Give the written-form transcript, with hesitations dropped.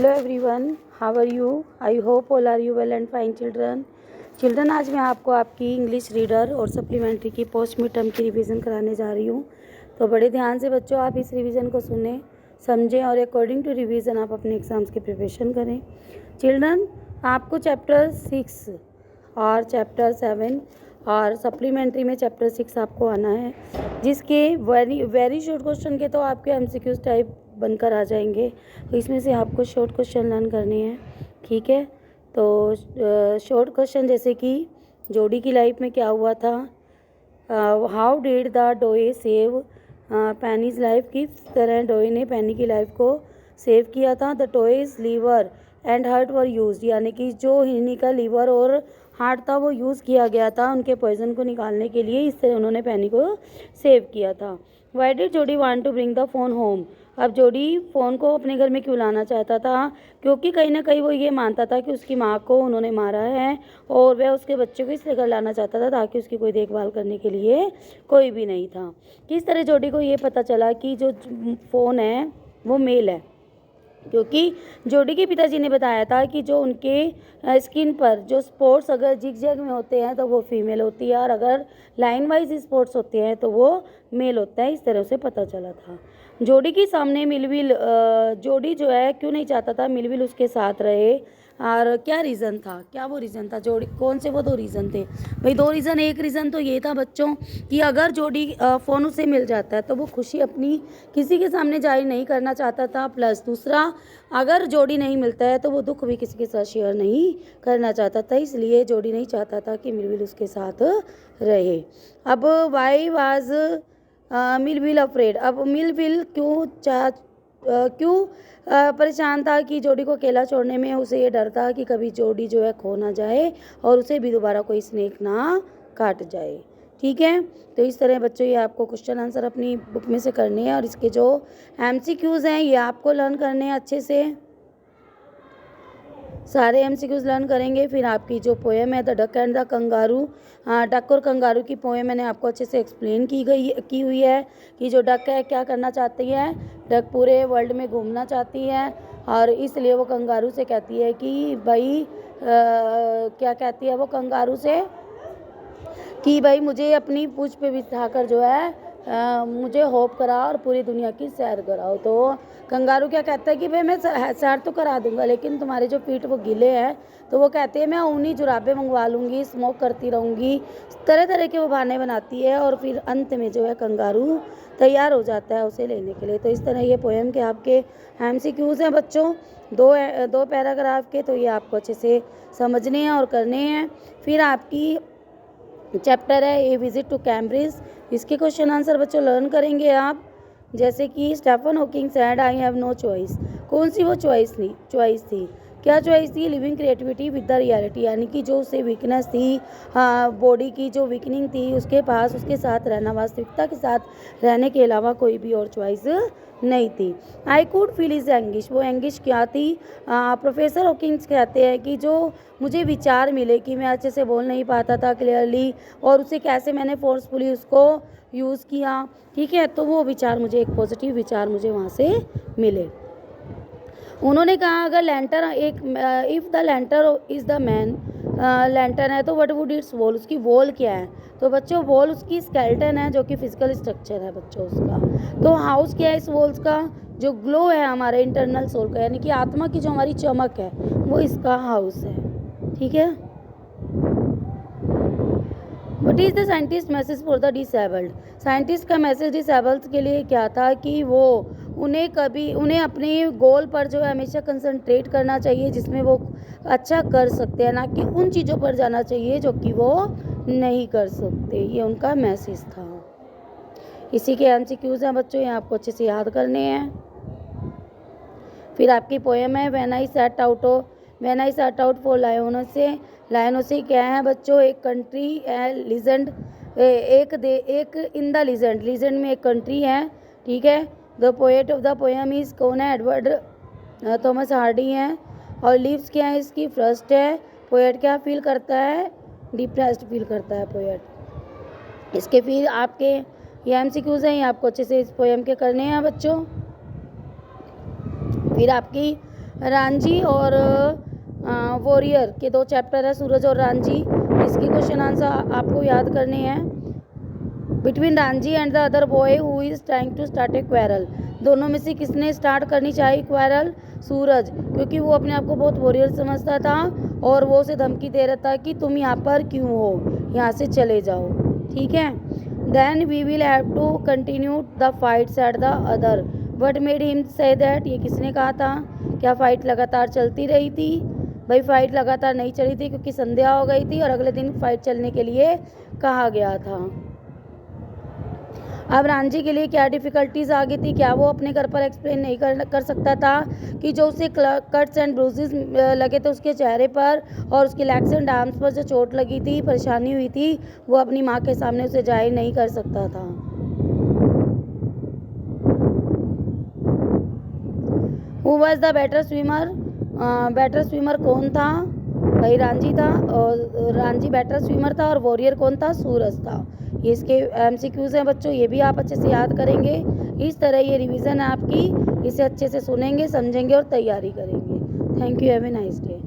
Hello everyone, how are you? I hope all are you well and fine children आज मैं आपको आपकी English reader और supplementary की पोस्ट मिड टर्म की रिवीजन कराने जा रही हूँ। तो बड़े ध्यान से बच्चों आप इस रिवीजन को सुने, समझें और अकॉर्डिंग टू रिवीजन आप अपने एग्ज़ाम्स की प्रिपरेशन करें। चिल्ड्रन आपको चैप्टर 6 और चैप्टर 7 और सप्लीमेंट्री में चैप्टर 6 आपको आना है, जिसके वेरी शॉर्ट क्वेश्चन के तो आपके एमसीक्यूज टाइप बनकर आ जाएंगे। तो इसमें से आपको शॉर्ट क्वेश्चन लर्न करने हैं, ठीक है। तो शॉर्ट क्वेश्चन जैसे कि जोडी की लाइफ में क्या हुआ था, how did the doe save Penny's life, किस तरह डोए ने पैनी की लाइफ को सेव किया था। The toys liver and heart were used, यानी कि जो हिरनी का लीवर और हार्ट था वो यूज़ किया गया था उनके पॉइजन को निकालने के लिए, इस तरह उन्होंने पैनी को सेव किया था। Why did Jodie want to bring the phone home, अब जोडी फ़ोन को अपने घर में क्यों लाना चाहता था, क्योंकि कहीं ना कहीं वो ये मानता था कि उसकी माँ को उन्होंने मारा है और वह उसके बच्चे को इसलिए घर लाना चाहता था ताकि उसकी कोई देखभाल करने के लिए कोई भी नहीं था। किस तरह जोडी को ये पता चला कि जो फ़ोन है वो मेल है, क्योंकि जोडी के पिताजी ने बताया था कि जो उनके स्किन पर जो स्पॉट्स अगर जिग जैग में होते हैं तो वो फीमेल होती है और अगर लाइन वाइज स्पॉट्स होते हैं तो वो मेल होता है। इस तरह से पता चला था। जोडी के सामने मिलविल, जोडी जो है क्यों नहीं चाहता था मिलविल उसके साथ रहे और क्या रीज़न था, क्या वो रीज़न था जोडी, कौन से वो दो रीज़न थे भाई? दो रीज़न, एक रीज़न तो ये था बच्चों कि अगर जोडी फ़ोन उसे मिल जाता है तो वो खुशी अपनी किसी के सामने जाहिर नहीं करना चाहता था, प्लस दूसरा अगर जोडी नहीं मिलता है तो वो दुख भी किसी के साथ शेयर नहीं करना चाहता था, इसलिए जोडी नहीं चाहता था कि मिलविल उसके साथ रहे। अब वाई वाज मिलविल अफ्रेड, अब मिलविल क्यों परेशान था कि जोडी को अकेला छोड़ने में, उसे ये डर था कि कभी जोडी जो है खो ना जाए और उसे भी दोबारा कोई स्नेक ना काट जाए, ठीक है। तो इस तरह बच्चों ये आपको क्वेश्चन आंसर अपनी बुक में से करने हैं और इसके जो एमसीक्यूज़ हैं ये आपको लर्न करने हैं अच्छे से, सारे एमसीक्यूज़ लर्न करेंगे। फिर आपकी जो पोएम है the duck and the kangaroo, duck और कंगारू की पोएम मैंने आपको अच्छे से एक्सप्लेन की हुई है कि जो डक है क्या करना चाहती है, डक पूरे वर्ल्ड में घूमना चाहती है और इसलिए वो कंगारू से कहती है कि भाई क्या कहती है वो कंगारू से कि भाई मुझे अपनी पूंछ पे बिठाकर जो है मुझे होप कराओ और पूरी दुनिया की सैर कराओ। तो कंगारू क्या कहता है कि भाई मैं सैर तो करा दूंगा लेकिन तुम्हारे जो पीठ वो गीले हैं, तो वो कहते हैं मैं ऊनी जुराबें मंगवा लूँगी, स्मोक करती रहूँगी, तरह तरह के वो बहाने बनाती है और फिर अंत में जो है कंगारू तैयार हो जाता है उसे लेने के लिए। तो इस तरह ये पोएम के आपके एमसीक्यूज़ हैं बच्चों, दो पैराग्राफ के, तो ये आपको अच्छे से समझने हैं और करने हैं। फिर आपकी चैप्टर है ए विजिट टू कैम्ब्रिज, इसके क्वेश्चन आंसर बच्चों लर्न करेंगे आप। जैसे कि Stephen Hawking said I have no choice, कौन सी वो चॉइस थी, क्या चॉइस थी? Living creativity with the reality, यानी कि जो उसे वीकनेस थी, हाँ बॉडी की जो वीकनिंग थी उसके पास उसके साथ रहना, वास्तविकता के साथ रहने के अलावा कोई भी और चॉइस नहीं थी। आई कुड फील इज एंगिश, वो एंगिश क्या थी? प्रोफेसर हॉकिंग्स कहते हैं कि जो मुझे विचार मिले कि मैं अच्छे से बोल नहीं पाता था क्लियरली और उसे कैसे मैंने फोर्सफुली उसको यूज़ किया, ठीक है। तो वो विचार मुझे एक पॉजिटिव विचार मुझे वहाँ से मिले। उन्होंने कहा अगर लैंटर एक if the lantern is the man, lantern है तो व्हाट वुड इट्स वॉल, उसकी वॉल क्या है? तो बच्चों वॉल उसकी स्केलेटन है जो कि फिजिकल स्ट्रक्चर है बच्चों उसका। तो हाउस क्या है इस वॉल्स का? जो ग्लो है हमारे इंटरनल सोल का, यानी कि आत्मा की जो हमारी चमक है वो इसका हाउस है, ठीक है। What is the scientist message for the disabled, scientist का मैसेज डिसेबल्ड के लिए क्या था कि वो उन्हें अपने गोल पर जो है हमेशा कंसंट्रेट करना चाहिए जिसमें वो अच्छा कर सकते हैं, ना कि उन चीज़ों पर जाना चाहिए जो कि वो नहीं कर सकते। ये उनका मैसेज था। इसी के एमसीक्यूज़ हैं बच्चों, ये आपको अच्छे से याद करने हैं। फिर आपकी पोएम है when I set out for लायनों से क्या है बच्चों? एक कंट्री है, लीजेंड, एक इन द लीजेंड में एक कंट्री है, ठीक है। The poet of the poem is कौन है? एडवर्ड थॉमस हार्डी हैं। और लिव्स क्या है इसकी? फर्स्ट है। पोएट क्या फील करता है? डिप्रेस्ड फील करता है पोएट। इसके फिर आपके ये एमसीक्यूज़ हैं, ये आपको अच्छे से इस पोएम के करने हैं बच्चों। फिर आपकी रांझी और वॉरियर के 2 चैप्टर है, सूरज और रांझी। इसके क्वेश्चन आंसर आपको याद करने हैं। Between Ranjhi and the other boy who is trying to start a quarrel, दोनों में से किसने स्टार्ट करनी चाहिए क्वेरल? सूरज, क्योंकि वो अपने आप को बहुत वॉरियर समझता था और वो उसे धमकी दे रहा था कि तुम यहाँ पर क्यों हो, यहाँ से चले जाओ, ठीक है। Then we will have to continue the fights at the other, but made him say that, ये किसने कहा था? क्या फाइट लगातार चलती रही थी? भाई फाइट लगातार नहीं चली थी क्योंकि संध्या हो गई थी और अगले दिन फाइट चलने के लिए कहा गया था। अब रांझी के लिए क्या डिफ़िकल्टीज़ आ गई थी? क्या वो अपने घर पर एक्सप्लेन नहीं कर सकता था कि जो उसे कट्स एंड ब्रूजेस लगे थे उसके चेहरे पर और उसके लेग्स एंड आर्म्स पर जो चोट लगी थी, परेशानी हुई थी, वो अपनी माँ के सामने उसे जाहिर नहीं कर सकता था। Who was the better swimmer? Better swimmer कौन था? भाई रांझी था, और रांझी बेटर स्विमर था और वॉरियर कौन था? सूरज था। ये इसके एमसीक्यूज़ हैं बच्चों, ये भी आप अच्छे से याद करेंगे। इस तरह ये रिवीजन है आपकी, इसे अच्छे से सुनेंगे, समझेंगे और तैयारी करेंगे। Thank you, have a nice day.